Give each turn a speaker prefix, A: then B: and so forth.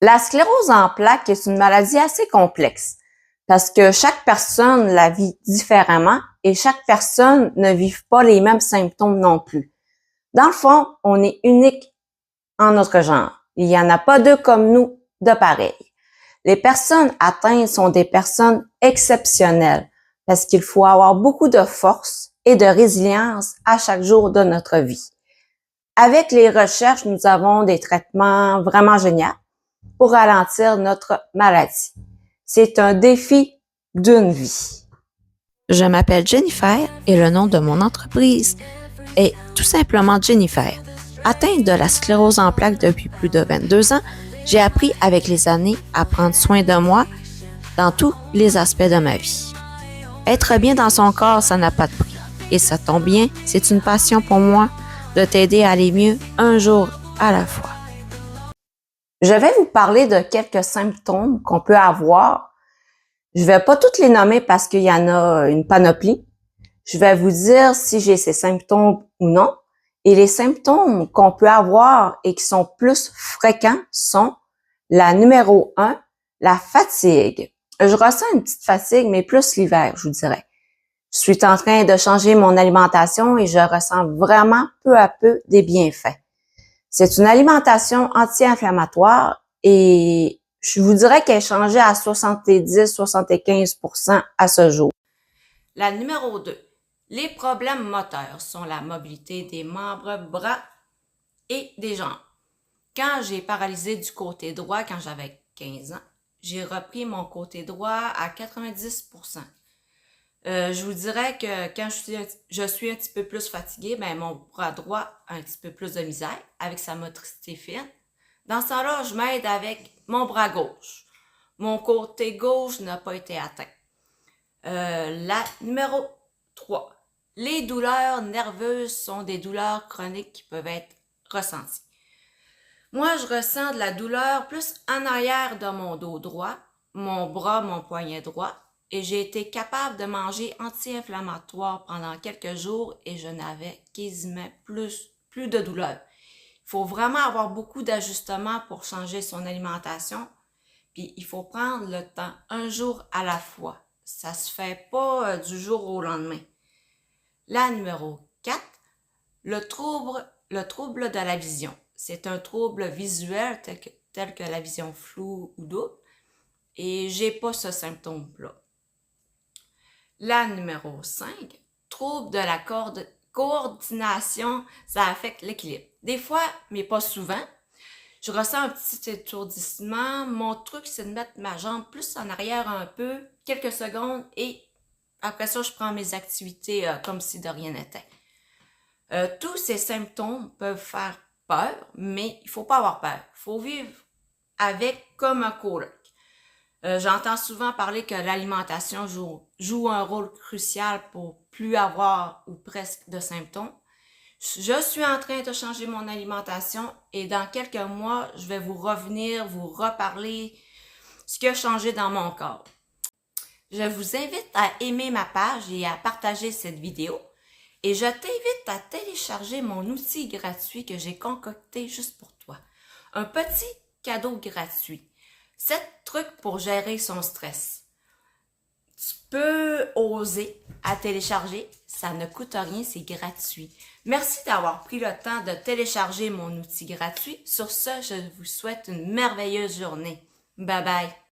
A: La sclérose en plaques est une maladie assez complexe parce que chaque personne la vit différemment et chaque personne ne vit pas les mêmes symptômes non plus. Dans le fond, on est unique en notre genre. Il n'y en a pas deux comme nous de pareil. Les personnes atteintes sont des personnes exceptionnelles parce qu'il faut avoir beaucoup de force et de résilience à chaque jour de notre vie. Avec les recherches, nous avons des traitements vraiment géniaux pour ralentir notre maladie. C'est un défi d'une vie.
B: Je m'appelle Jennifer et le nom de mon entreprise est tout simplement Jennifer. Atteinte de la sclérose en plaques depuis plus de 22 ans, j'ai appris avec les années à prendre soin de moi dans tous les aspects de ma vie. Être bien dans son corps, ça n'a pas de prix. Et ça tombe bien, c'est une passion pour moi de t'aider à aller mieux un jour à la fois.
A: Je vais vous parler de quelques symptômes qu'on peut avoir. Je vais pas toutes les nommer parce qu'il y en a une panoplie. Je vais vous dire si j'ai ces symptômes ou non. Et les symptômes qu'on peut avoir et qui sont plus fréquents sont la numéro 1, la fatigue. Je ressens une petite fatigue, mais plus l'hiver, je vous dirais. Je suis en train de changer mon alimentation et je ressens vraiment peu à peu des bienfaits. C'est une alimentation anti-inflammatoire et je vous dirais qu'elle est changée à 70-75% à ce jour.
B: La numéro 2. Les problèmes moteurs sont la mobilité des membres, bras et des jambes. Quand j'ai paralysé du côté droit quand j'avais 15 ans, j'ai repris mon côté droit à 90%. Je vous dirais que quand je suis un petit peu plus fatiguée, mon bras droit a un petit peu plus de misère avec sa motricité fine. Dans ce temps-là, je m'aide avec mon bras gauche. Mon côté gauche n'a pas été atteint. La numéro 3. Les douleurs nerveuses sont des douleurs chroniques qui peuvent être ressenties. Moi, je ressens de la douleur plus en arrière de mon dos droit, mon bras, mon poignet droit, et j'ai été capable de manger anti-inflammatoire pendant quelques jours et je n'avais quasiment plus de douleur. Il faut vraiment avoir beaucoup d'ajustements pour changer son alimentation, puis il faut prendre le temps, un jour à la fois. Ça se fait pas du jour au lendemain. La numéro 4, le trouble de la vision. C'est un trouble visuel tel que la vision floue ou double et j'ai pas ce symptôme-là. La numéro 5, trouble de la coordination, ça affecte l'équilibre. Des fois, mais pas souvent, je ressens un petit étourdissement. Mon truc, c'est de mettre ma jambe plus en arrière un peu, quelques secondes, et après ça, je prends mes activités comme si de rien n'était. Tous ces symptômes peuvent faire peur, mais il faut pas avoir peur. Il faut vivre avec comme un coloc. J'entends souvent parler que l'alimentation joue un rôle crucial pour plus avoir ou presque de symptômes. Je suis en train de changer mon alimentation et dans quelques mois, je vais vous reparler ce qui a changé dans mon corps. Je vous invite à aimer ma page et à partager cette vidéo. Et je t'invite à télécharger mon outil gratuit que j'ai concocté juste pour toi. Un petit cadeau gratuit. 7 trucs pour gérer son stress. Tu peux oser à télécharger. Ça ne coûte rien, c'est gratuit. Merci d'avoir pris le temps de télécharger mon outil gratuit. Sur ce, je vous souhaite une merveilleuse journée. Bye bye.